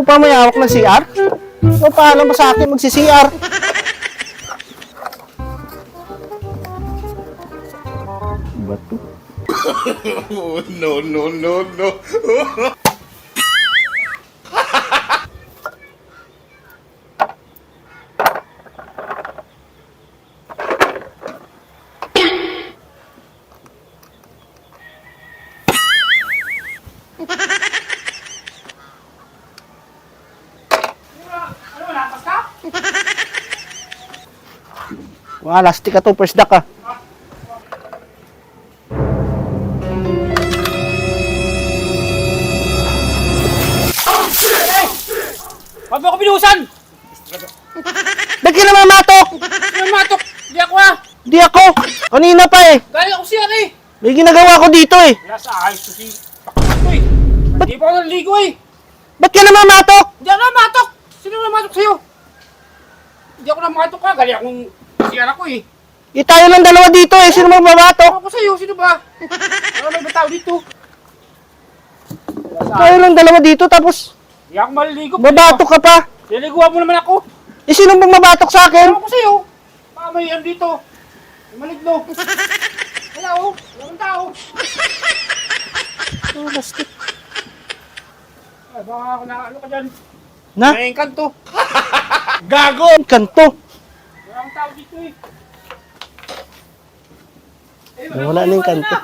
Pa may hawak ng CR? O paalam pa sa akin magsi-CR? Bato. No, no, no, no. Wah, lastik ka to, first duck ka. Huwag mo ako binuhusan! Ba't ka naman matok? Sino matok? Di ako ah! Di ako. Kanina pa eh. Galing ako siya eh! May ginagawa ko dito eh. Nasa ayos ko si Pakpak ko eh! Hindi pa ako naliligo eh! Ba't ka naman matok? Hindi ako na matok! Sino na matok sa'yo? Hindi ako na matok ka, galing akong siya ako eh! Eh, tayo lang dalawa dito eh. Sino magbabatok? Ako sa'yo, sino ba? Ano may batao dito? Tayo lang dalawa dito tapos Hindi ako maliligo! babatok ka pa. Niliguan mo naman ako! Eh, sino bang mabatok sa akin? Ako sa'yo! Baka may yan dito! May maligno! Wala oh! Wala kang tao! Oh, lastik. Ay, baka ako na ano ka dyan? Na? May kanto! Gago! Kanto. Wala kang tao dito eh! Wala na yung kanto.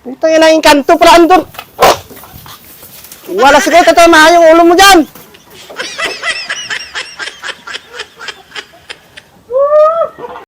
Putang ina yung kanto pala andun. Wala siguro tatamahan yung ulo mo dyan.